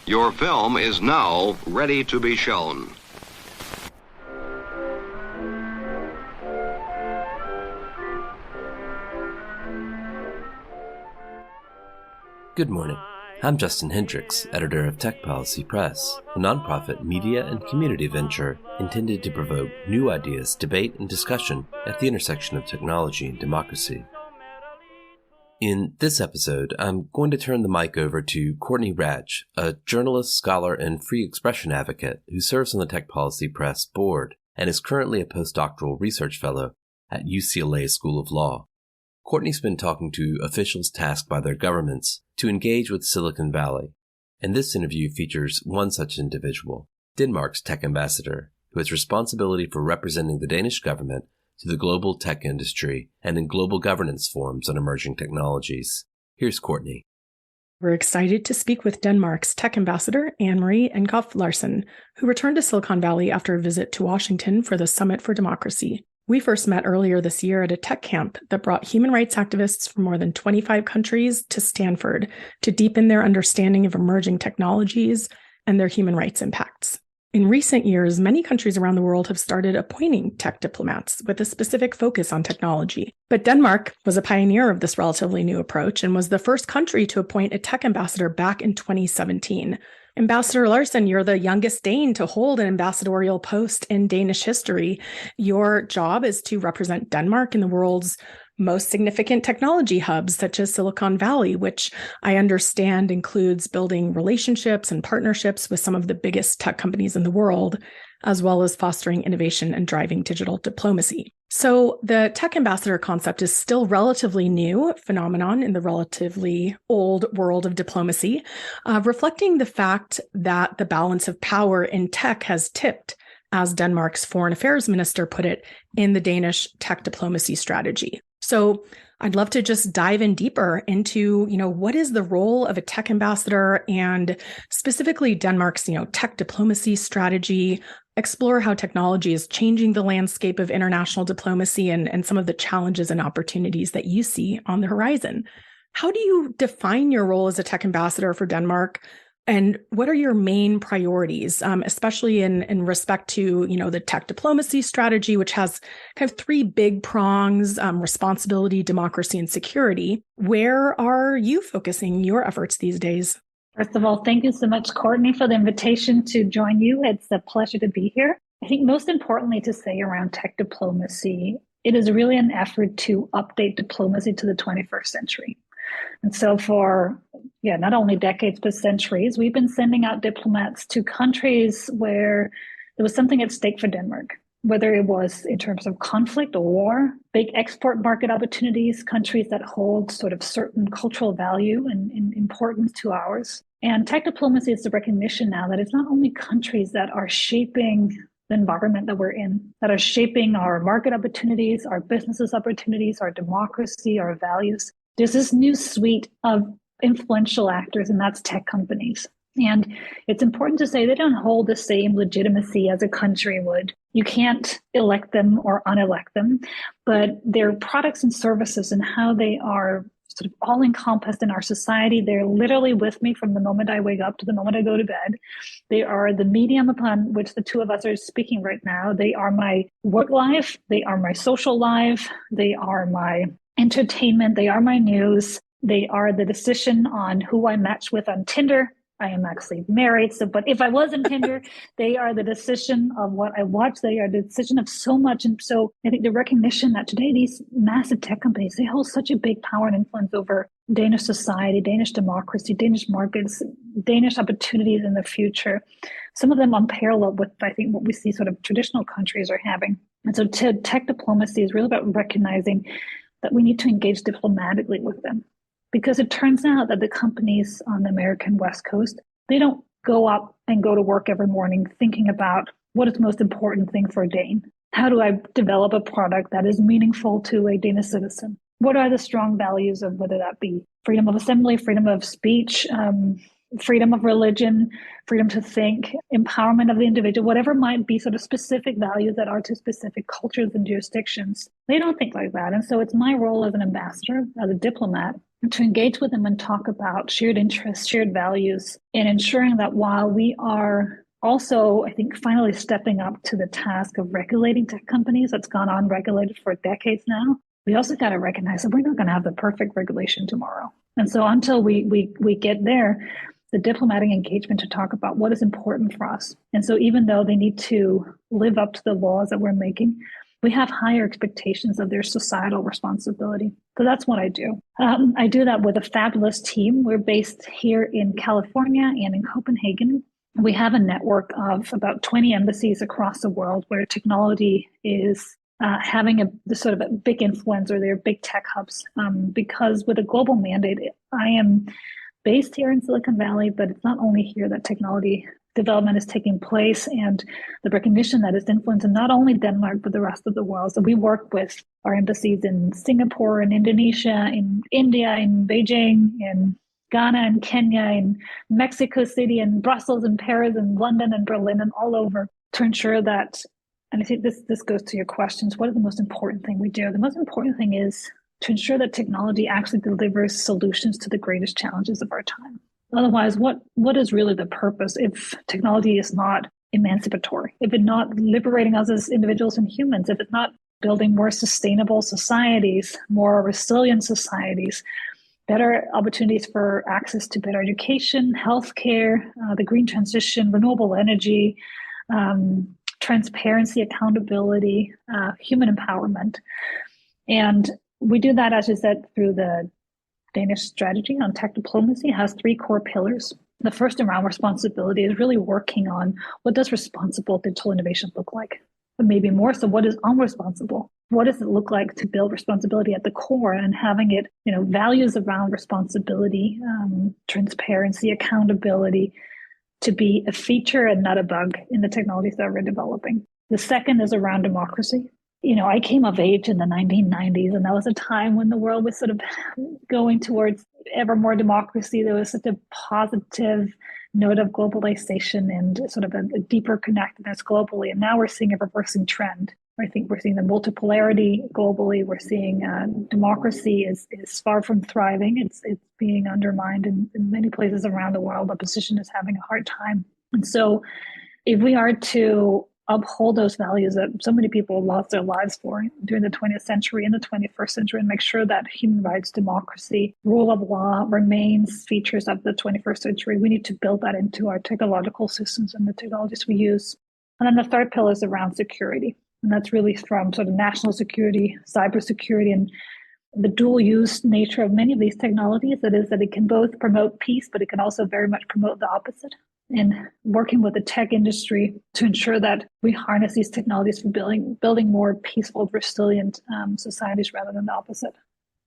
Your film is now ready to be shown. Good morning. I'm Justin Hendricks, editor of Tech Policy Press, a nonprofit media and community venture intended to provoke new ideas, debate, and discussion at the intersection of technology and democracy. In this episode, I'm going to turn the mic over to Courtney Radsch, a journalist, scholar, and free expression advocate who serves on the Tech Policy Press board and is currently a postdoctoral research fellow at UCLA School of Law. Courtney's been talking to officials tasked by their governments to engage with Silicon Valley, and this interview features one such individual, Denmark's tech ambassador, who has responsibility for representing the Danish government to the global tech industry and in global governance forums on emerging technologies. Here's Courtney. We're excited to speak with Denmark's tech ambassador, Anne-Marie Engtoft Larsen, who returned to Silicon Valley after a visit to Washington for the Summit for Democracy. We first met earlier this year at a tech camp that brought human rights activists from more than 25 countries to Stanford to deepen their understanding of emerging technologies and their human rights impacts. In recent years, many countries around the world have started appointing tech diplomats with a specific focus on technology. But Denmark was a pioneer of this relatively new approach and was the first country to appoint a tech ambassador back in 2017. Ambassador Larsen, you're the youngest Dane to hold an ambassadorial post in Danish history. Your job is to represent Denmark in the world's most significant technology hubs, such as Silicon Valley, which I understand includes building relationships and partnerships with some of the biggest tech companies in the world, as well as fostering innovation and driving digital diplomacy. So the tech ambassador concept is still relatively new phenomenon in the relatively old world of diplomacy, reflecting the fact that the balance of power in tech has tipped, as Denmark's foreign affairs minister put it, in the Danish tech diplomacy strategy. So I'd love to just dive in deeper into, what is the role of a tech ambassador and specifically Denmark's, tech diplomacy strategy, explore how technology is changing the landscape of international diplomacy and some of the challenges and opportunities that you see on the horizon. How do you define your role as a tech ambassador for Denmark? And what are your main priorities, especially in respect to, the tech diplomacy strategy, which has kind of three big prongs, responsibility, democracy, and security? Where are you focusing your efforts these days? First of all, thank you so much, Courtney, for the invitation to join you. It's a pleasure to be here. I think most importantly to say around tech diplomacy, it is really an effort to update diplomacy to the 21st century. And so for, not only decades, but centuries, we've been sending out diplomats to countries where there was something at stake for Denmark, whether it was in terms of conflict or war, big export market opportunities, countries that hold sort of certain cultural value and importance to ours. And tech diplomacy is the recognition now that it's not only countries that are shaping the environment that we're in, that are shaping our market opportunities, our businesses opportunities, our democracy, our values. There's this new suite of influential actors, and that's tech companies. And it's important to say they don't hold the same legitimacy as a country would. You can't elect them or unelect them, but their products and services and how they are sort of all encompassed in our society, they're literally with me from the moment I wake up to the moment I go to bed. They are the medium upon which the two of us are speaking right now. They are my work life. They are my social life. They are my entertainment. They are my news. They are the decision on who I match with on Tinder. I am actually married, but if I was on Tinder, they are the decision of what I watch. They are the decision of so much. And so I think the recognition that today these massive tech companies, they hold such a big power and influence over Danish society, Danish democracy, Danish markets, Danish opportunities in the future. Some of them unparalleled with, I think, what we see sort of traditional countries are having. And so tech diplomacy is really about recognizing that we need to engage diplomatically with them. Because it turns out that the companies on the American West Coast, they don't go up and go to work every morning thinking about what is the most important thing for a Dane. How do I develop a product that is meaningful to a Danish citizen? What are the strong values of whether that be freedom of assembly, freedom of speech, freedom of religion, freedom to think, empowerment of the individual, whatever might be sort of specific values that are to specific cultures and jurisdictions. They don't think like that. And so it's my role as an ambassador, as a diplomat, to engage with them and talk about shared interests, shared values, and ensuring that while we are also, I think, finally stepping up to the task of regulating tech companies that's gone unregulated for decades now, we also got to recognize that we're not going to have the perfect regulation tomorrow. And so until we get there, the diplomatic engagement to talk about what is important for us. And so even though they need to live up to the laws that we're making, we have higher expectations of their societal responsibility. So that's what I do. I do that with a fabulous team. We're based here in California and in Copenhagen. We have a network of about 20 embassies across the world where technology is having a sort of a big influence, or they're big tech hubs. Because with a global mandate, I am based here in Silicon Valley, but it's not only here that technology development is taking place and the recognition that is influencing not only Denmark, but the rest of the world. So we work with our embassies in Singapore, in Indonesia, in India, in Beijing, in Ghana, and Kenya, in Mexico City, and Brussels, and Paris, and London, and Berlin, and all over, to ensure that, and I think this goes to your questions, what is the most important thing we do? The most important thing is to ensure that technology actually delivers solutions to the greatest challenges of our time. Otherwise, what is really the purpose if technology is not emancipatory, if it's not liberating us as individuals and humans, if it's not building more sustainable societies, more resilient societies, better opportunities for access to better education, healthcare, the green transition, renewable energy, transparency, accountability, human empowerment. And we do that, as you said, through the Danish strategy on tech diplomacy. It has 3 core pillars. The first, around responsibility, is really working on what does responsible digital innovation look like? But maybe more so, what is unresponsible? What does it look like to build responsibility at the core, and having it, values around responsibility, transparency, accountability, to be a feature and not a bug in the technologies that we're developing. The second is around democracy. I came of age in the 1990s, and that was a time when the world was sort of going towards ever more democracy. There was such a positive note of globalization and sort of a deeper connectedness globally. And now we're seeing a reversing trend. I think we're seeing the multipolarity globally. We're seeing democracy is far from thriving. It's being undermined in many places around the world. Opposition is having a hard time. And so if we are to uphold those values that so many people lost their lives for during the 20th century and the 21st century, and make sure that human rights, democracy, rule of law remains features of the 21st century, we need to build that into our technological systems and the technologies we use. And then the third pillar is around security. And that's really from sort of national security, cybersecurity, and the dual use nature of many of these technologies. That is that it can both promote peace, but it can also very much promote the opposite. And working with the tech industry to ensure that we harness these technologies for building more peaceful, resilient societies rather than the opposite.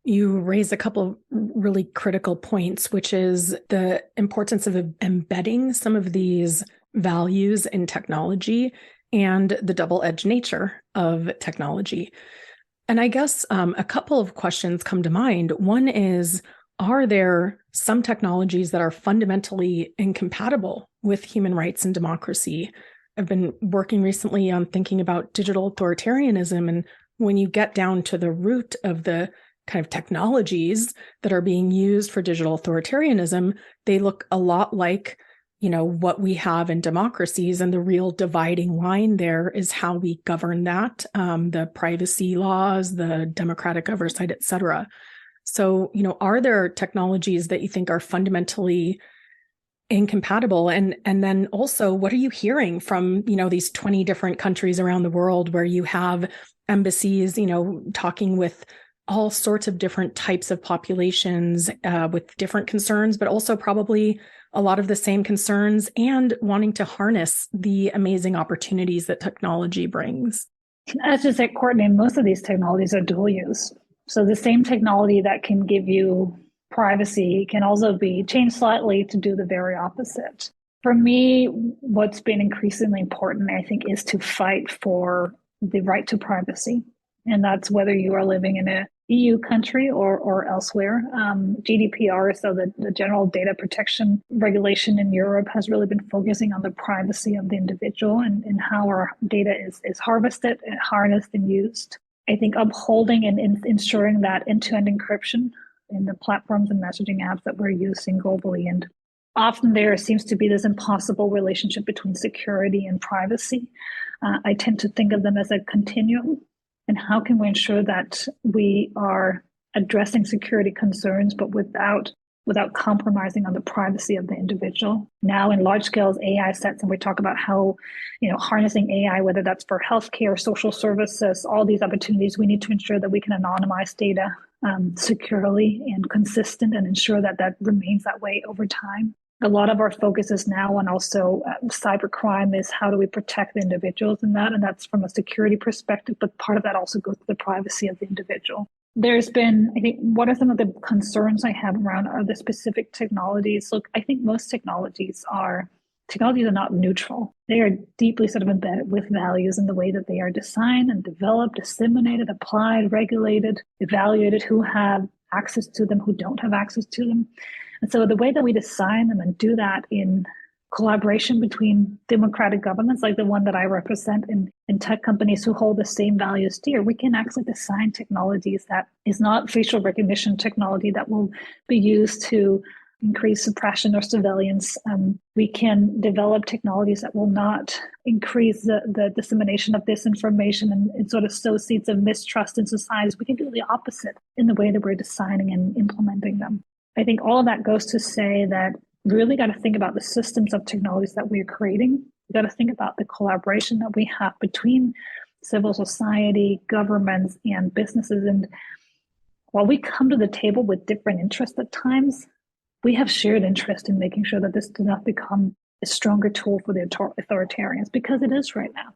You raise a couple of really critical points, which is the importance of embedding some of these values in technology and the double-edged nature of technology. And I guess a couple of questions come to mind. One is, are there some technologies that are fundamentally incompatible with human rights and democracy? I've been working recently on thinking about digital authoritarianism. And when you get down to the root of the kind of technologies that are being used for digital authoritarianism, they look a lot like, what we have in democracies. And the real dividing line there is how we govern that, the privacy laws, the democratic oversight, et cetera. So, are there technologies that you think are fundamentally incompatible? And then also, what are you hearing from, these 20 different countries around the world where you have embassies, talking with all sorts of different types of populations with different concerns, but also probably a lot of the same concerns, and wanting to harness the amazing opportunities that technology brings? As you said, Courtney, most of these technologies are dual use. So the same technology that can give you privacy can also be changed slightly to do the very opposite. For me, what's been increasingly important, I think, is to fight for the right to privacy. And that's whether you are living in a EU country or elsewhere. GDPR, so the General Data Protection Regulation in Europe, has really been focusing on the privacy of the individual and how our data is harvested and harnessed and used. I think upholding and ensuring that end-to-end encryption in the platforms and messaging apps that we're using globally. And often there seems to be this impossible relationship between security and privacy. I tend to think of them as a continuum. And how can we ensure that we are addressing security concerns, but without compromising on the privacy of the individual? Now in large scale AI sets, and we talk about how, harnessing AI, whether that's for healthcare, social services, all these opportunities, we need to ensure that we can anonymize data securely and consistent and ensure that that remains that way over time. A lot of our focus is now on also cybercrime is how do we protect the individuals in that? And that's from a security perspective, but part of that also goes to the privacy of the individual. There's been, I think, what are some of the concerns I have around are the specific technologies? Look, I think most technologies are not neutral. They are deeply sort of embedded with values in the way that they are designed and developed, disseminated, applied, regulated, evaluated, who have access to them, who don't have access to them. And so the way that we design them and do that in collaboration between democratic governments, like the one that I represent in tech companies who hold the same values dear, we can actually design technologies that is not facial recognition technology that will be used to increase suppression or surveillance. We can develop technologies that will not increase the dissemination of disinformation and sort of sow seeds of mistrust in societies. We can do the opposite in the way that we're designing and implementing them. I think all of that goes to say that we really got to think about the systems of technologies that we're creating. We got to think about the collaboration that we have between civil society, governments, and businesses. And while we come to the table with different interests at times, we have shared interest in making sure that this does not become a stronger tool for the authoritarians, because it is right now.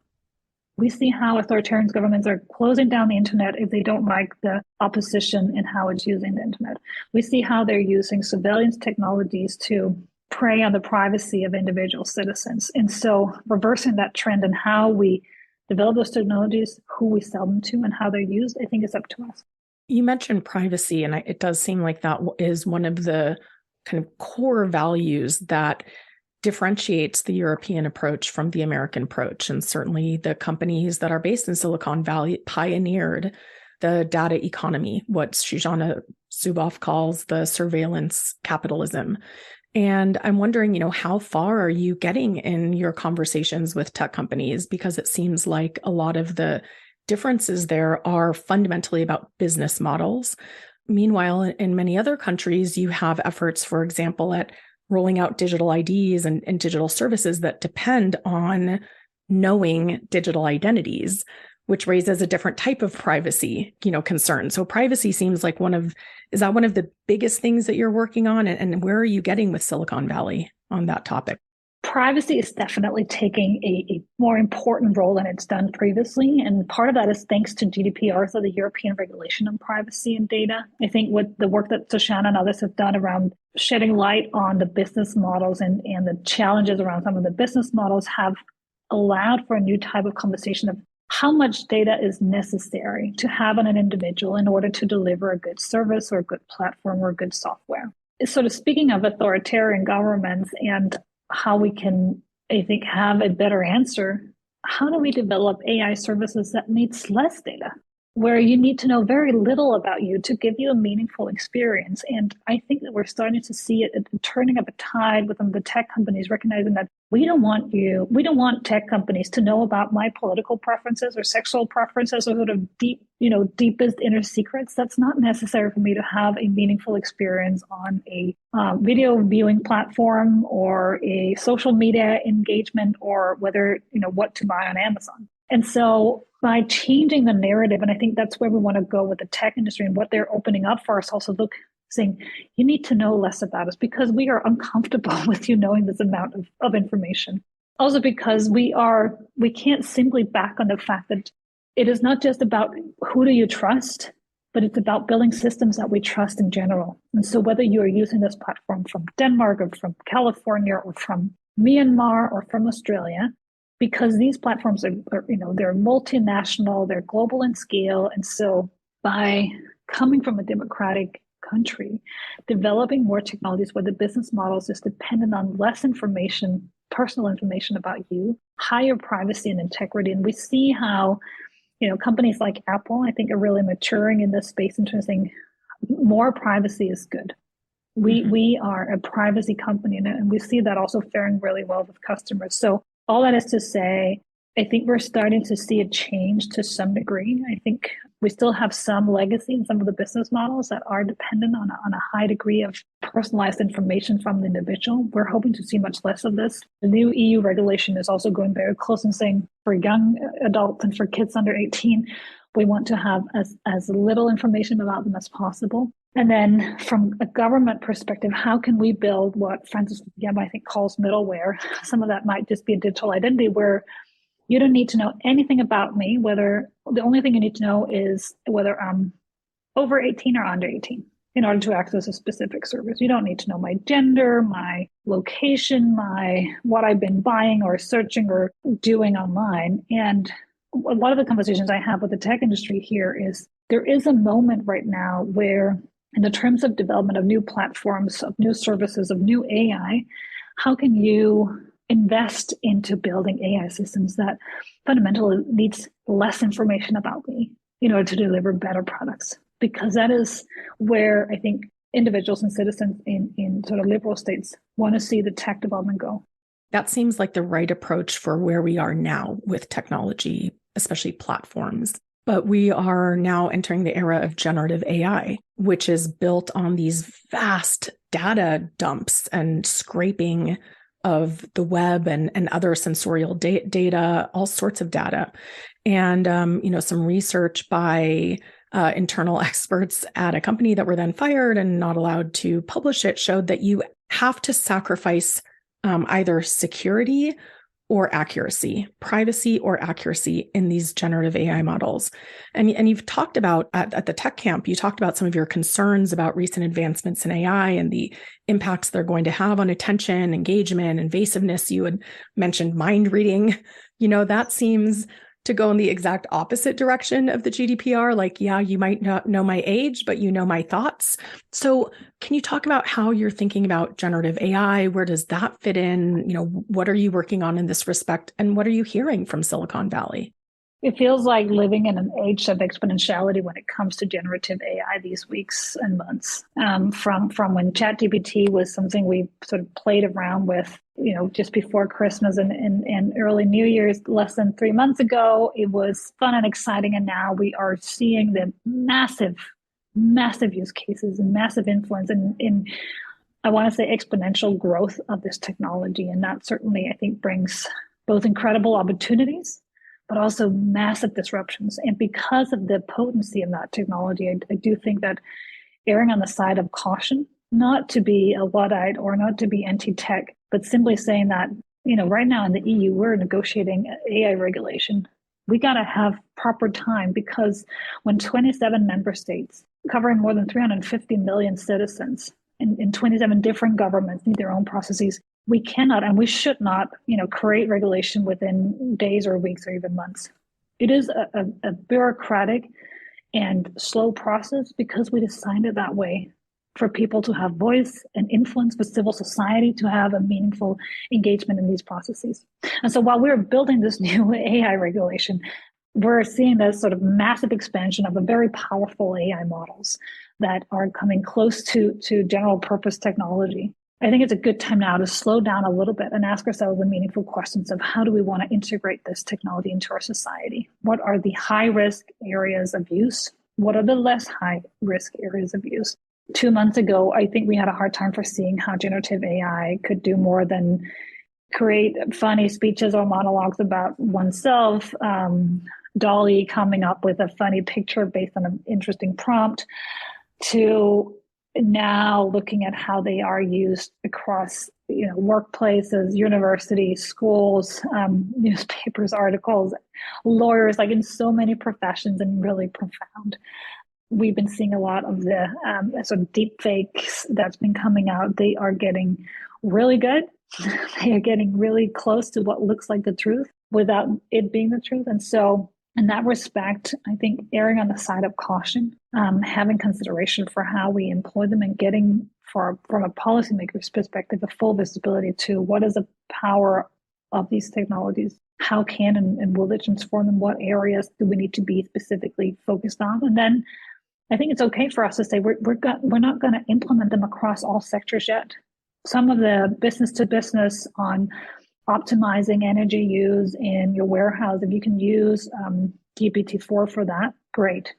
We see how authoritarian governments are closing down the internet if they don't like the opposition and how it's using the internet. We see how they're using surveillance technologies to prey on the privacy of individual citizens. And so reversing that trend and how we develop those technologies, who we sell them to, and how they're used, I think is up to us. You mentioned privacy, and it does seem like that is one of the kind of core values that differentiates the European approach from the American approach. And certainly the companies that are based in Silicon Valley pioneered the data economy, what Shoshana Zuboff calls the surveillance capitalism. And I'm wondering, how far are you getting in your conversations with tech companies? Because it seems like a lot of the differences there are fundamentally about business models. Meanwhile, in many other countries, you have efforts, for example, at rolling out digital IDs and digital services that depend on knowing digital identities, which raises a different type of privacy, concern. So privacy seems like is that one of the biggest things that you're working on? And where are you getting with Silicon Valley on that topic? Privacy is definitely taking a more important role than it's done previously. And part of that is thanks to GDPR, so the European regulation on privacy and data. I think with the work that Shoshana and others have done around shedding light on the business models and the challenges around some of the business models have allowed for a new type of conversation of how much data is necessary to have on an individual in order to deliver a good service or a good platform or good software. Sort of speaking of authoritarian governments and how we can, I think, have a better answer. How do we develop AI services that needs less data, where you need to know very little about you to give you a meaningful experience? And I think that we're starting to see it turning up a tide within the tech companies, recognizing that we don't want tech companies to know about my political preferences or sexual preferences or sort of deepest inner secrets. That's not necessary for me to have a meaningful experience on a video viewing platform or a social media engagement, or whether, what to buy on Amazon. And so by changing the narrative, and I think that's where we want to go with the tech industry and what they're opening up for us, also saying, you need to know less about us because we are uncomfortable with you knowing this amount of information. Also because we can't simply back on the fact that it is not just about who do you trust, but it's about building systems that we trust in general. And so whether you are using this platform from Denmark or from California or from Myanmar or from Australia, because these platforms are they're multinational, they're global in scale. And so by coming from a democratic country, developing more technologies where the business models is dependent on less information, personal information about you, higher privacy and integrity. And we see how, companies like Apple, I think, are really maturing in this space in terms of saying, more privacy is good. We are a privacy company, and we see that also faring really well with customers. So all that is to say, I think we're starting to see a change to some degree. I think we still have some legacy in some of the business models that are dependent on a high degree of personalized information from the individual. We're hoping to see much less of this. The new EU regulation is also going very close and saying for young adults and for kids under 18, we want to have as little information about them as possible. And then from a government perspective, how can we build what Francis Fukuyama, I think, calls middleware? Some of that might just be a digital identity where you don't need to know anything about me, whether the only thing you need to know is whether I'm over 18 or under 18 in order to access a specific service. You don't need to know my gender, my location, what I've been buying or searching or doing online. And a lot of the conversations I have with the tech industry here is there is a moment right now where in the terms of development of new platforms, of new services, of new AI, how can you invest into building AI systems that fundamentally needs less information about me in order to deliver better products? Because that is where I think individuals and citizens in sort of liberal states want to see the tech development go. That seems like the right approach for where we are now with technology, especially platforms. But we are now entering the era of generative AI, which is built on these vast data dumps and scraping of the web and other sensorial data, all sorts of data. And, some research by internal experts at a company that were then fired and not allowed to publish it showed that you have to sacrifice either security or accuracy, privacy or accuracy in these generative AI models. And you've talked about at the tech camp, you talked about some of your concerns about recent advancements in AI and the impacts they're going to have on attention, engagement, invasiveness. You had mentioned mind reading. That seems to go in the exact opposite direction of the GDPR. Like, yeah, you might not know my age, but you know my thoughts. So can you talk about how you're thinking about generative AI? Where does that fit in? What are you working on in this respect? And what are you hearing from Silicon Valley? It feels like living in an age of exponentiality when it comes to generative AI these weeks and months. From when ChatGPT was something we sort of played around with, just before Christmas and early New Year's, less than 3 months ago, it was fun and exciting. And now we are seeing the massive use cases and massive influence in I want to say, exponential growth of this technology. And that certainly, I think, brings both incredible opportunities but also massive disruptions. And because of the potency of that technology, I do think that erring on the side of caution, not to be a Luddite or not to be anti-tech, but simply saying that, right now in the EU, we're negotiating AI regulation. We got to have proper time because when 27 member states covering more than 350 million citizens in 27 different governments need their own processes, we cannot and we should not, create regulation within days or weeks or even months. It is a bureaucratic and slow process because we designed it that way for people to have voice and influence, for civil society to have a meaningful engagement in these processes. And so while we're building this new AI regulation, we're seeing this sort of massive expansion of a very powerful AI models that are coming close to general purpose technology. I think it's a good time now to slow down a little bit and ask ourselves the meaningful questions of how do we want to integrate this technology into our society? What are the high risk areas of use? What are the less high risk areas of use? 2 months ago, I think we had a hard time foreseeing how generative AI could do more than create funny speeches or monologues about oneself. Dolly coming up with a funny picture based on an interesting prompt, to now looking at how they are used across workplaces, universities, schools, newspapers, articles, lawyers, like in so many professions, and really profound. We've been seeing a lot of the sort of deep fakes that's been coming out. They are getting really good. They are getting really close to what looks like the truth without it being the truth. And so in that respect, I think erring on the side of caution, having consideration for how we employ them, and getting from a policymaker's perspective, a full visibility to what is the power of these technologies, how can and will they transform them, what areas do we need to be specifically focused on, and then I think it's okay for us to say we're not going to implement them across all sectors yet. Some of the business to business on optimizing energy use in your warehouse, if you can use GPT-4 for that, great.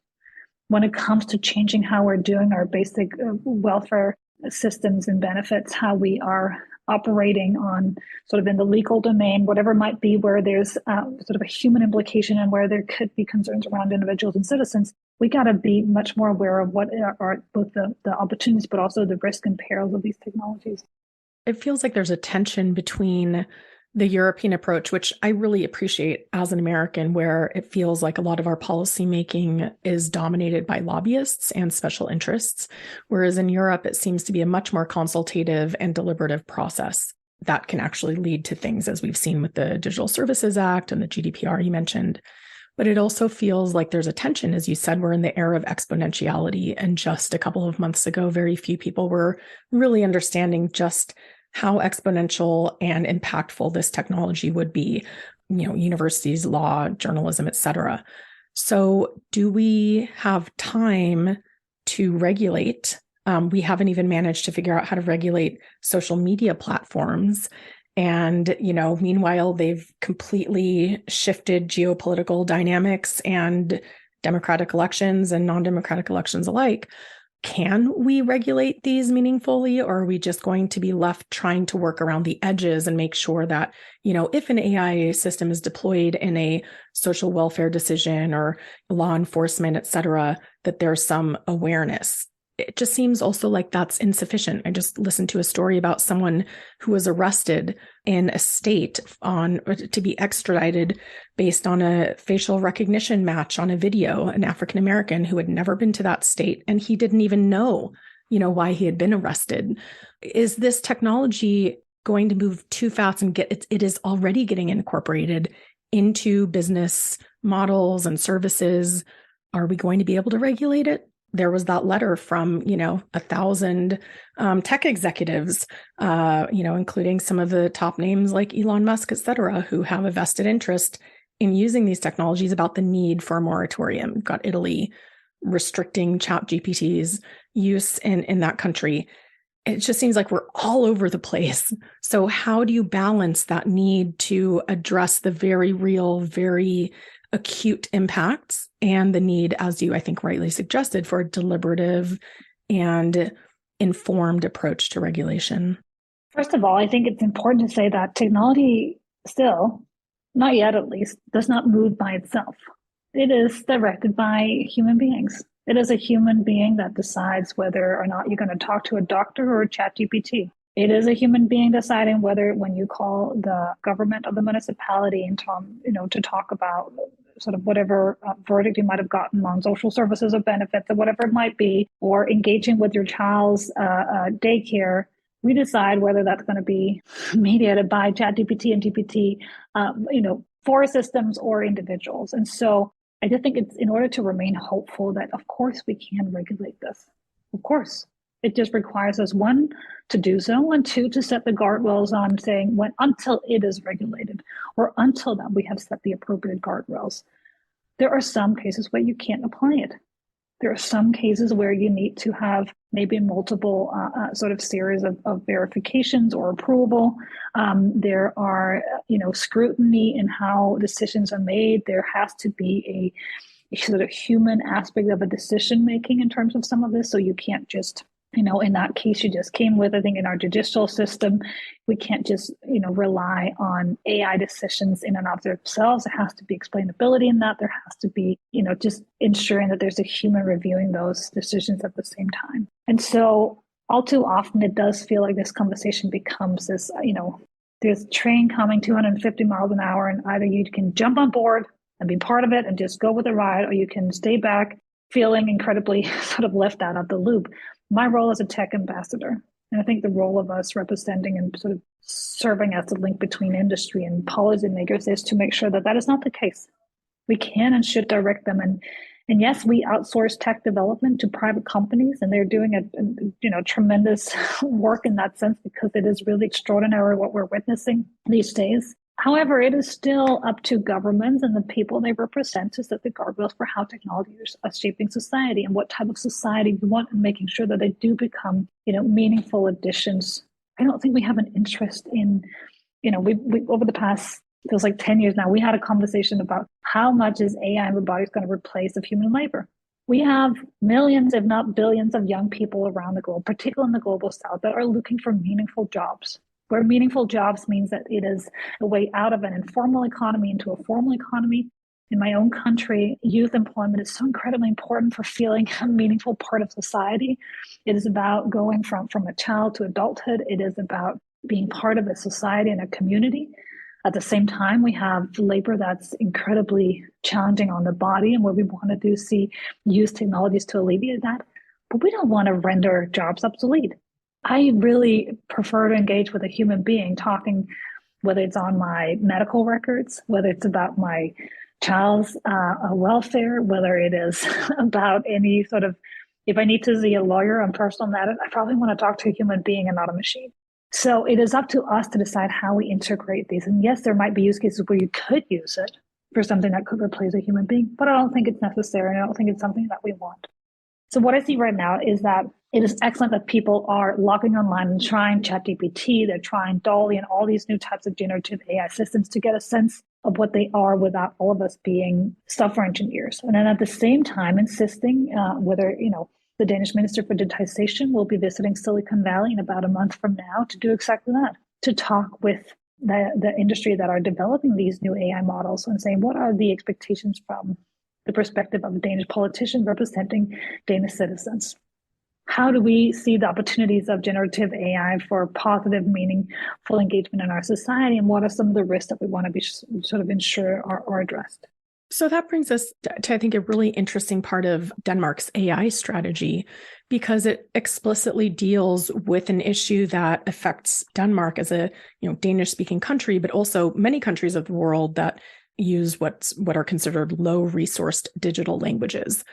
When it comes to changing how we're doing our basic welfare systems and benefits, how we are operating on sort of in the legal domain, whatever it might be, where there's sort of a human implication and where there could be concerns around individuals and citizens, we got to be much more aware of what are both the opportunities, but also the risk and perils of these technologies. It feels like there's a tension between the European approach, which I really appreciate as an American, where it feels like a lot of our policymaking is dominated by lobbyists and special interests, whereas in Europe, it seems to be a much more consultative and deliberative process that can actually lead to things, as we've seen with the Digital Services Act and the GDPR you mentioned. But it also feels like there's a tension. As you said, we're in the era of exponentiality. And just a couple of months ago, very few people were really understanding just how exponential and impactful this technology would be, universities, law, journalism, et cetera. So do we have time to regulate? We haven't even managed to figure out how to regulate social media platforms. And, meanwhile, they've completely shifted geopolitical dynamics and democratic elections and non-democratic elections alike. Can we regulate these meaningfully, or are we just going to be left trying to work around the edges and make sure that, if an AI system is deployed in a social welfare decision or law enforcement, et cetera, that there's some awareness? It just seems also like that's insufficient. I just listened to a story about someone who was arrested in a state to be extradited based on a facial recognition match on a video, an African American who had never been to that state, and he didn't even know, why he had been arrested. Is this technology going to move too fast and it is already getting incorporated into business models and services? Are we going to be able to regulate it? There was that letter from, 1,000 tech executives, including some of the top names like Elon Musk, et cetera, who have a vested interest in using these technologies about the need for a moratorium. We've got Italy restricting ChatGPT's use in that country. It just seems like we're all over the place. So how do you balance that need to address the very real, very acute impacts and the need, as you, I think, rightly suggested, for a deliberative and informed approach to regulation? First of all, I think it's important to say that technology still, not yet at least, does not move by itself. It is directed by human beings. It is a human being that decides whether or not you're going to talk to a doctor or a ChatGPT. It is a human being deciding whether, when you call the government of the municipality and to talk about sort of whatever verdict you might have gotten on social services or benefits or whatever it might be, or engaging with your child's daycare, we decide whether that's going to be mediated by ChatGPT and GPT, for systems or individuals. And so I just think it's in order to remain hopeful that, of course, we can regulate this. Of course. It just requires us, one, to do so, and two, to set the guardrails on saying until it is regulated or until that we have set the appropriate guardrails. There are some cases where you can't apply it. There are some cases where you need to have maybe multiple sort of series of verifications or approval. There are, scrutiny in how decisions are made. There has to be a sort of human aspect of a decision making in terms of some of this. So you can't just, in that case you just came with, I think in our judicial system, we can't just, rely on AI decisions in and of themselves. There has to be explainability in that. There has to be, just ensuring that there's a human reviewing those decisions at the same time. And so all too often it does feel like this conversation becomes this, there's a train coming 250 miles an hour, and either you can jump on board and be part of it and just go with the ride, or you can stay back feeling incredibly sort of left out of the loop. My role as a tech ambassador, and I think the role of us representing and sort of serving as the link between industry and policymakers, is to make sure that that is not the case. We can and should direct them. And yes, we outsource tech development to private companies, and they're doing a tremendous work in that sense, because it is really extraordinary what we're witnessing these days. However, it is still up to governments and the people they represent to set the guardrails for how technology is shaping society and what type of society we want, and making sure that they do become, meaningful additions. I don't think we have an interest in, we over the past, feels like 10 years now, we had a conversation about how much is AI and robotics going to replace of human labor. We have millions, if not billions, of young people around the globe, particularly in the global south, that are looking for meaningful jobs, where meaningful jobs means that it is a way out of an informal economy into a formal economy. In my own country, youth employment is so incredibly important for feeling a meaningful part of society. It is about going from a child to adulthood. It is about being part of a society and a community. At the same time, we have labor that's incredibly challenging on the body, and what we want to do is use technologies to alleviate that. But we don't want to render jobs obsolete. I really prefer to engage with a human being, talking, whether it's on my medical records, whether it's about my child's welfare, whether it is about any sort of, if I need to see a lawyer on personal matters, I probably want to talk to a human being and not a machine. So it is up to us to decide how we integrate these. And yes, there might be use cases where you could use it for something that could replace a human being, but I don't think it's necessary, and I don't think it's something that we want. So what I see right now is that it is excellent that people are logging online and trying ChatGPT, they're trying DALL-E and all these new types of generative AI systems to get a sense of what they are without all of us being software engineers. And then at the same time, insisting whether, the Danish Minister for Digitization will be visiting Silicon Valley in about a month from now to do exactly that, to talk with the industry that are developing these new AI models and saying, what are the expectations from the perspective of a Danish politician representing Danish citizens? How do we see the opportunities of generative AI for positive, meaningful engagement in our society? And what are some of the risks that we want to be sort of ensure are addressed? So that brings us to, I think, a really interesting part of Denmark's AI strategy, because it explicitly deals with an issue that affects Denmark as a Danish-speaking country, but also many countries of the world that use what are considered low-resourced digital languages.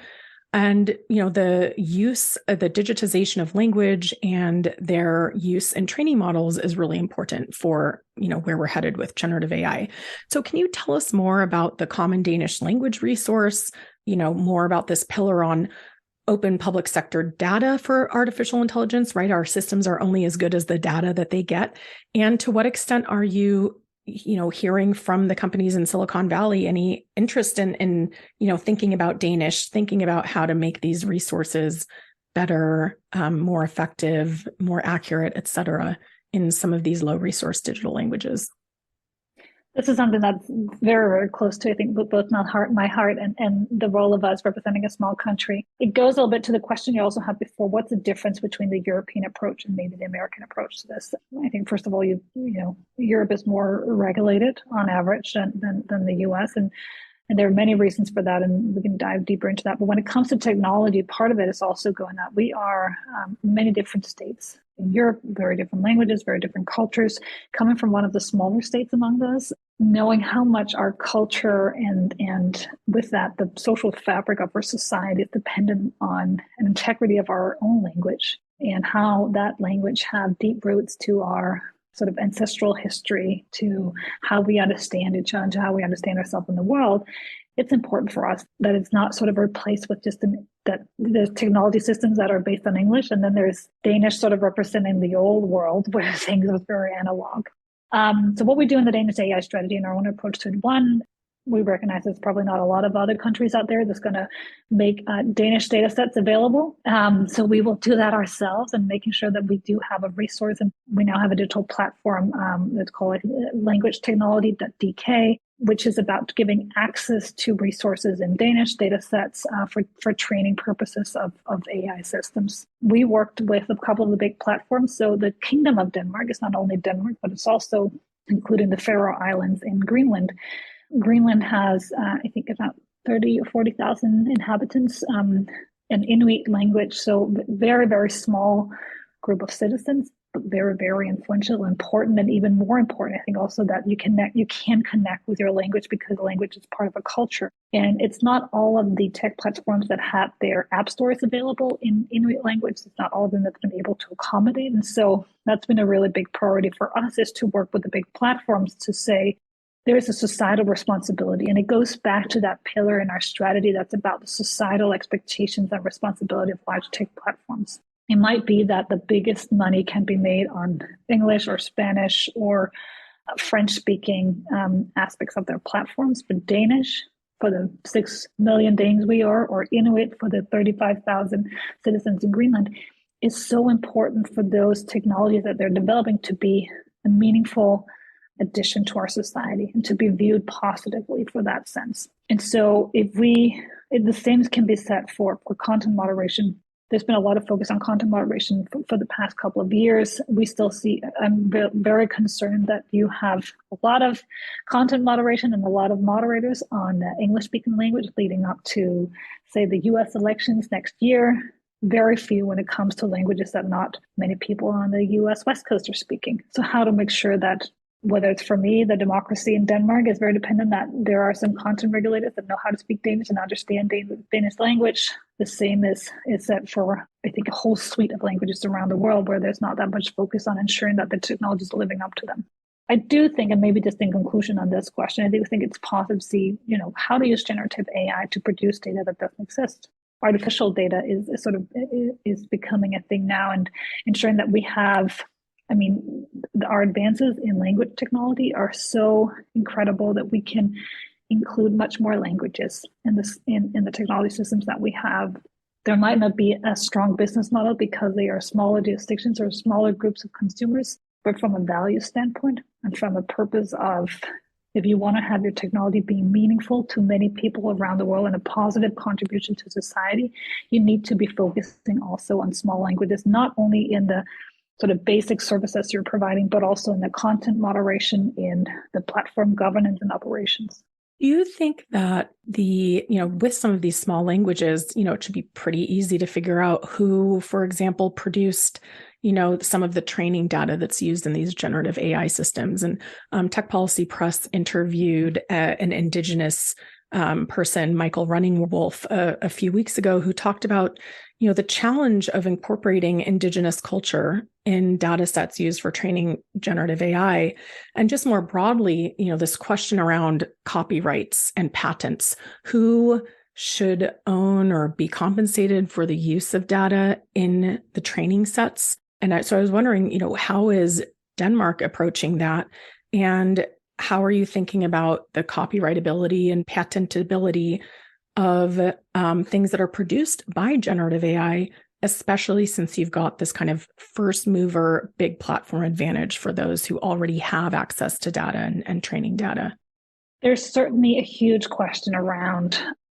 And, the digitization of language and their use in training models is really important for, where we're headed with generative AI. So can you tell us more about the Common Danish Language Resource, more about this pillar on open public sector data for artificial intelligence, right? Our systems are only as good as the data that they get. And to what extent are you hearing from the companies in Silicon Valley any interest in thinking about Danish, thinking about how to make these resources better, more effective, more accurate, et cetera, in some of these low resource digital languages? This is something that's very, very close to, I think, both my heart and the role of us representing a small country. It goes a little bit to the question you also had before, what's the difference between the European approach and maybe the American approach to this? I think, first of all, Europe is more regulated on average than the US. And there are many reasons for that, and we can dive deeper into that. But when it comes to technology, part of it is also going up. We are many different states in Europe, very different languages, very different cultures. Coming from one of the smaller states among those, knowing how much our culture and with that, the social fabric of our society is dependent on an integrity of our own language, and how that language have deep roots to our sort of ancestral history, to how we understand each other, to how we understand ourselves in the world. It's important for us that it's not sort of replaced with just that there's technology systems that are based on English, and then there's Danish sort of representing the old world where things are very analog. So what we do in the Danish AI strategy and our own approach to it, one, we recognize there's probably not a lot of other countries out there that's going to make Danish data sets available. So we will do that ourselves, and making sure that we do have a resource. And we now have a digital platform that's called languagetechnology.dk, which is about giving access to resources in Danish data sets for training purposes of AI systems. We worked with a couple of the big platforms. So the Kingdom of Denmark is not only Denmark, but it's also including the Faroe Islands and Greenland. Greenland has, I think, about 30 or 40,000 inhabitants, an Inuit language. So very, very small group of citizens, but very, very influential, important, and even more important, I think also that you can connect with your language because language is part of a culture. And it's not all of the tech platforms that have their app stores available in Inuit language. It's not all of them that's been able to accommodate. And so that's been a really big priority for us, is to work with the big platforms to say, there is a societal responsibility. And it goes back to that pillar in our strategy that's about the societal expectations and responsibility of large tech platforms. It might be that the biggest money can be made on English or Spanish or French-speaking aspects of their platforms, but Danish, for the 6 million Danes we are, or Inuit for the 35,000 citizens in Greenland, is so important for those technologies that they're developing to be a meaningful addition to our society and to be viewed positively for that sense. And so if the same can be said for content moderation. There's been a lot of focus on content moderation for the past couple of years. We still see, I'm very concerned that you have a lot of content moderation and a lot of moderators on English-speaking language leading up to, say, the US elections next year. Very few when it comes to languages that not many people on the US West Coast are speaking. So how to make sure that, whether it's for me, the democracy in Denmark is very dependent that there are some content regulators that know how to speak Danish and understand Danish language. The same is set for, I think, a whole suite of languages around the world where there's not that much focus on ensuring that the technology is living up to them. I do think, and maybe just in conclusion on this question, I do think it's positive to see, how to use generative AI to produce data that doesn't exist. Artificial data is becoming a thing now, and ensuring that we have, our advances in language technology are so incredible that we can include much more languages in the technology systems that we have. There might not be a strong business model because they are smaller jurisdictions or smaller groups of consumers, but from a value standpoint and from a purpose of, if you want to have your technology being meaningful to many people around the world and a positive contribution to society, you need to be focusing also on small languages, not only in the sort of basic services you're providing, but also in the content moderation, in the platform governance and operations. Do you think that with some of these small languages, it should be pretty easy to figure out who, for example, produced, some of the training data that's used in these generative AI systems? And Tech Policy Press interviewed an indigenous person, Michael Runningwolf, a few weeks ago, who talked about, the challenge of incorporating indigenous culture in data sets used for training generative AI. And just more broadly, this question around copyrights and patents. Who should own or be compensated for the use of data in the training sets? And so I was wondering, how is Denmark approaching that? And how are you thinking about the copyrightability and patentability of things that are produced by generative AI, especially since you've got this kind of first mover, big platform advantage for those who already have access to data and training data? There's certainly a huge question around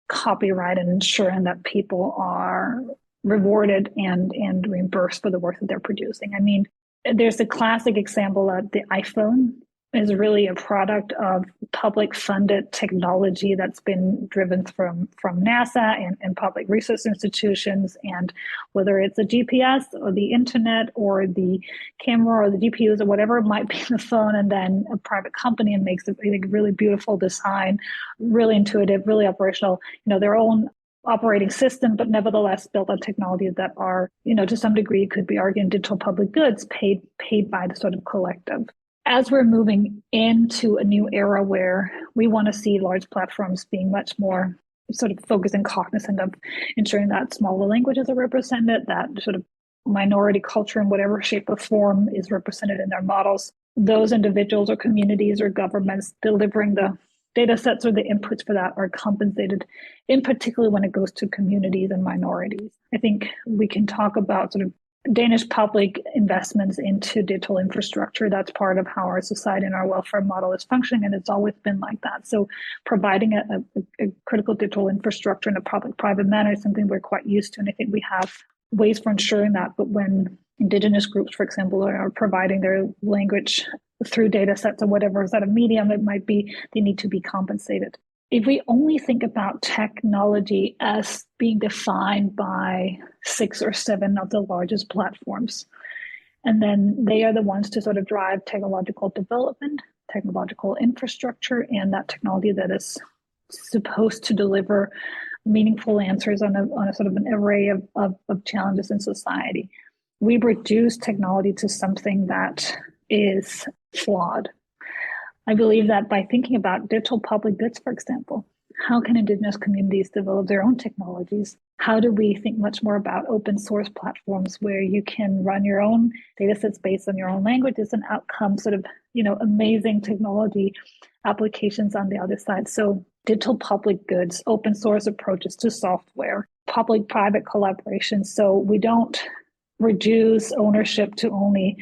copyright and ensuring that people are rewarded and reimbursed for the work that they're producing. There's a classic example that the iPhone is really a product of public funded technology that's been driven from NASA and public research institutions. And whether it's a GPS or the internet or the camera or the GPUs or whatever it might be in the phone, and then a private company and makes a really beautiful design, really intuitive, really operational, their own operating system, but nevertheless built on technologies that are, to some degree could be argued digital public goods paid by the sort of collective. As we're moving into a new era where we want to see large platforms being much more sort of focused and cognizant of ensuring that smaller languages are represented, that sort of minority culture in whatever shape or form is represented in their models, those individuals or communities or governments delivering the data sets or the inputs for that are compensated, in particular when it goes to communities and minorities. I think we can talk about sort of Danish public investments into digital infrastructure. That's part of how our society and our welfare model is functioning, and it's always been like that. So providing a critical digital infrastructure in a public-private manner is something we're quite used to, and I think we have ways for ensuring that. But when indigenous groups, for example, are providing their language through data sets or whatever is that a medium it might be, they need to be compensated. If we only think about technology as being defined by 6 or 7 of the largest platforms, and then they are the ones to sort of drive technological development, technological infrastructure, and that technology that is supposed to deliver meaningful answers on a sort of an array of challenges in society. We reduce technology to something that is flawed. I believe that by thinking about digital public goods, for example, how can Indigenous communities develop their own technologies? How do we think much more about open source platforms where you can run your own data sets based on your own languages and outcome sort of, amazing technology applications on the other side? So digital public goods, open source approaches to software, public-private collaboration. So we don't reduce ownership to only,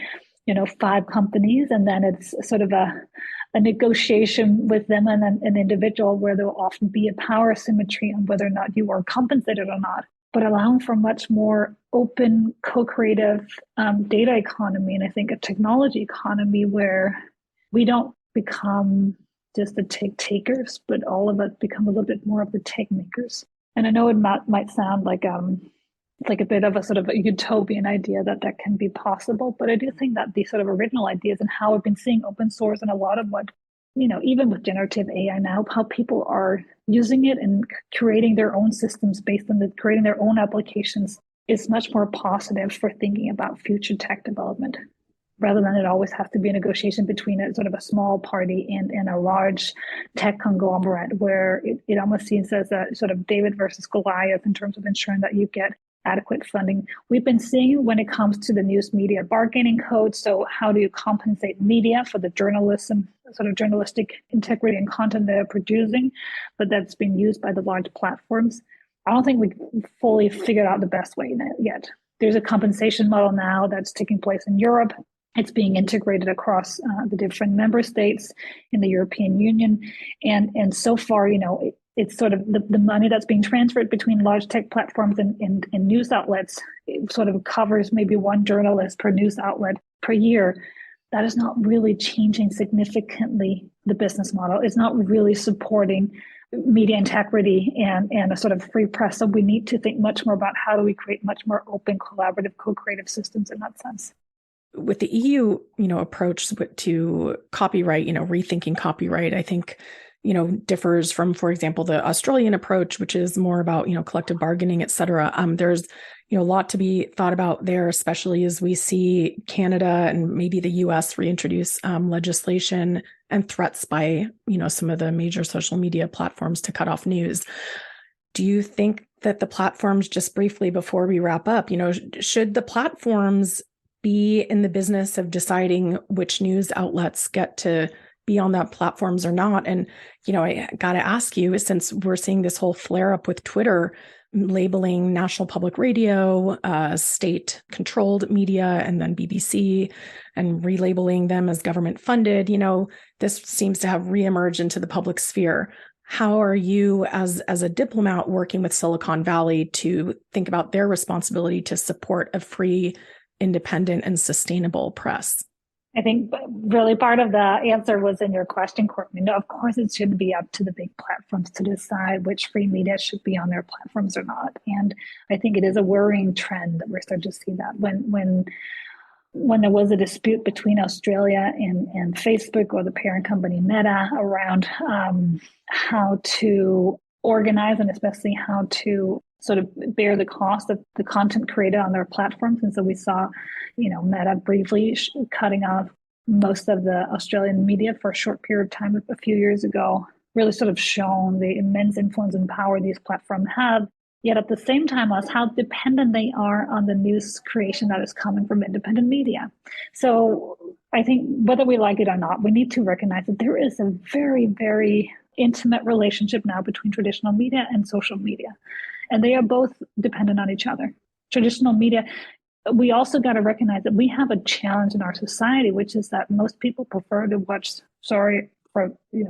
5 companies, and then it's sort of a negotiation with them and an individual where there will often be a power asymmetry on whether or not you are compensated or not, but allowing for much more open, co-creative data economy. And I think a technology economy where we don't become just the tech takers, but all of us become a little bit more of the tech makers. And I know it might sound like a bit of a sort of a utopian idea that can be possible. But I do think that these sort of original ideas and how we've been seeing open source and a lot of what, even with generative AI now, how people are using it and creating their own systems based on creating their own applications is much more positive for thinking about future tech development, rather than it always have to be a negotiation between a sort of a small party and a large tech conglomerate, where it almost seems as a sort of David versus Goliath in terms of ensuring that you get adequate funding. We've been seeing when it comes to the news media bargaining code. So how do you compensate media for the journalism, sort of journalistic integrity and content they're producing, but that's been used by the large platforms? I don't think we fully figured out the best way yet. There's a compensation model now that's taking place in Europe. It's being integrated across the different member states in the European Union. And so far, it's sort of the money that's being transferred between large tech platforms and news outlets. It sort of covers maybe one journalist per news outlet per year. That is not really changing significantly the business model. It's not really supporting media integrity and a sort of free press. So we need to think much more about how do we create much more open, collaborative, co-creative systems in that sense. With the EU, approach to copyright, rethinking copyright, I think, differs from, for example, the Australian approach, which is more about, collective bargaining, et cetera. There's, a lot to be thought about there, especially as we see Canada and maybe the US reintroduce legislation and threats by, some of the major social media platforms to cut off news. Do you think that the platforms, just briefly before we wrap up, should the platforms be in the business of deciding which news outlets get to be on that platforms or not? And, I got to ask you, since we're seeing this whole flare up with Twitter labeling National Public Radio, state controlled media, and then BBC, and relabeling them as government funded, this seems to have reemerged into the public sphere. How are you as a diplomat working with Silicon Valley to think about their responsibility to support a free, independent, and sustainable press? I think really part of the answer was in your question, Courtney. No, of course, it shouldn't be up to the big platforms to decide which free media should be on their platforms or not. And I think it is a worrying trend that we're starting to see that when there was a dispute between Australia and Facebook, or the parent company Meta, around how to organize and especially how to sort of bear the cost of the content created on their platforms. And so we saw, Meta briefly cutting off most of the Australian media for a short period of time a few years ago, really sort of shown the immense influence and power these platforms have. Yet at the same time, as how dependent they are on the news creation that is coming from independent media. So I think whether we like it or not, we need to recognize that there is a very, very intimate relationship now between traditional media and social media. And they are both dependent on each other. Traditional media, we also got to recognize that we have a challenge in our society, which is that most people prefer to watch,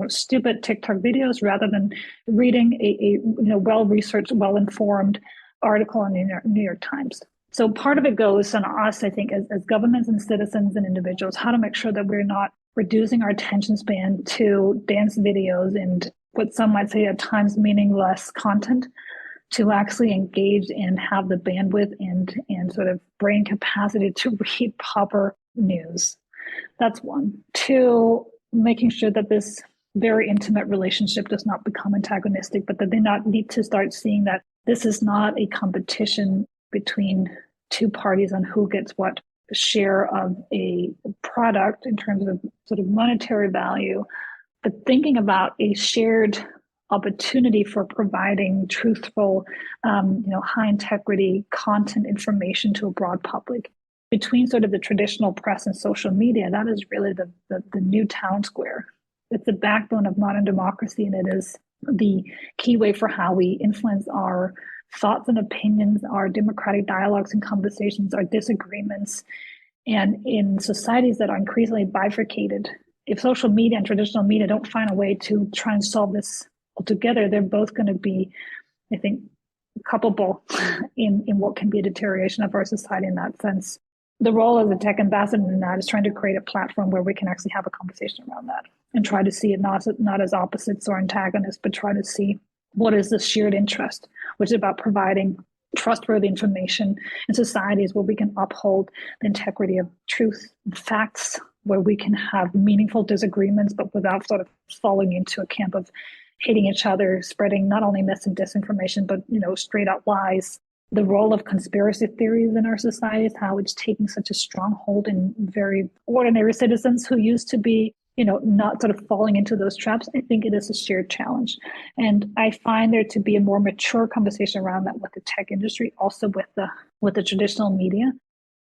stupid TikTok videos rather than reading a well-researched, well-informed article in the New York Times. So part of it goes on us, I think, as governments and citizens and individuals, how to make sure that we're not reducing our attention span to dance videos and what some might say at times meaningless content, to actually engage and have the bandwidth and sort of brain capacity to read proper news. That's one. Two, making sure that this very intimate relationship does not become antagonistic, but that they not need to start seeing that this is not a competition between two parties on who gets what share of a product in terms of sort of monetary value, but thinking about a shared opportunity for providing truthful, high integrity content information to a broad public. Between sort of the traditional press and social media, that is really the new town square. It's the backbone of modern democracy, and it is the key way for how we influence our thoughts and opinions, our democratic dialogues and conversations, our disagreements. And in societies that are increasingly bifurcated, if social media and traditional media don't find a way to try and solve this altogether, they're both going to be, I think, culpable in what can be a deterioration of our society in that sense. The role as a tech ambassador in that is trying to create a platform where we can actually have a conversation around that and try to see it not as opposites or antagonists, but try to see what is the shared interest, which is about providing trustworthy information in societies where we can uphold the integrity of truth and facts, where we can have meaningful disagreements, but without sort of falling into a camp of hating each other, spreading not only mis and disinformation, but straight up lies. The role of conspiracy theories in our societies, how it's taking such a strong hold in very ordinary citizens who used to be, not sort of falling into those traps. I think it is a shared challenge. And I find there to be a more mature conversation around that with the tech industry, also with the traditional media.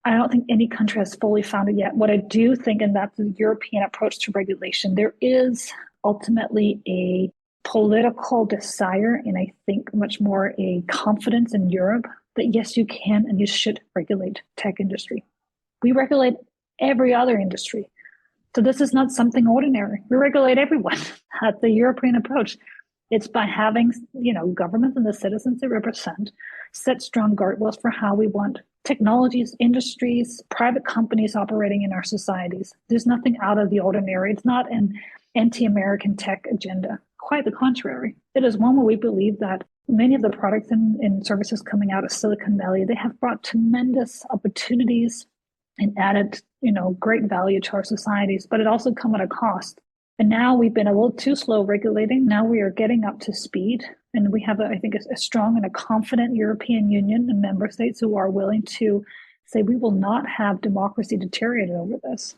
I don't think any country has fully found it yet. What I do think, and that's the European approach to regulation, there is ultimately a political desire, and I think much more a confidence in Europe that yes, you can and you should regulate tech industry. We regulate every other industry. So this is not something ordinary. We regulate everyone. That's the European approach. It's by having, governments and the citizens they represent set strong guardrails for how we want technologies, industries, private companies operating in our societies. There's nothing out of the ordinary. It's not an anti-American tech agenda. Quite the contrary. It is one where we believe that many of the products and services coming out of Silicon Valley, they have brought tremendous opportunities and added, great value to our societies, but it also come at a cost. And now we've been a little too slow regulating. Now we are getting up to speed. And we have, I think, a strong and a confident European Union and member states who are willing to say we will not have democracy deteriorated over this.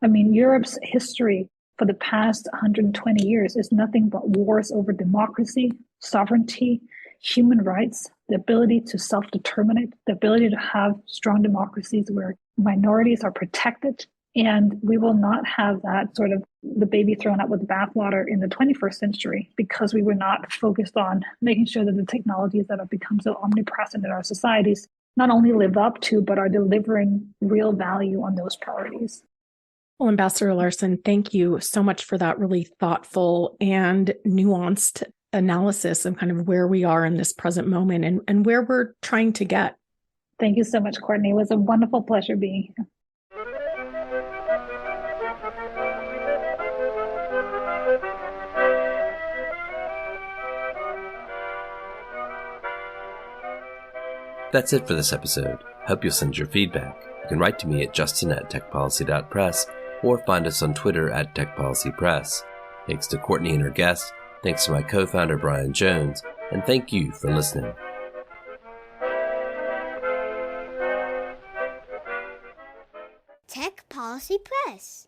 I mean, Europe's history for the past 120 years is nothing but wars over democracy, sovereignty, human rights, the ability to self-determinate, the ability to have strong democracies where minorities are protected. And we will not have that sort of the baby thrown out with the bathwater in the 21st century because we were not focused on making sure that the technologies that have become so omnipresent in our societies not only live up to, but are delivering real value on those priorities. Well, Ambassador Larsen, thank you so much for that really thoughtful and nuanced analysis of kind of where we are in this present moment and where we're trying to get. Thank you so much, Courtney. It was a wonderful pleasure being here. That's it for this episode. Hope you'll send your feedback. You can write to me at justin@techpolicy.press or find us on Twitter @techpolicypress. Thanks to Courtney and her guest, thanks to my co-founder Brian Jones, and thank you for listening. Tech Policy Press.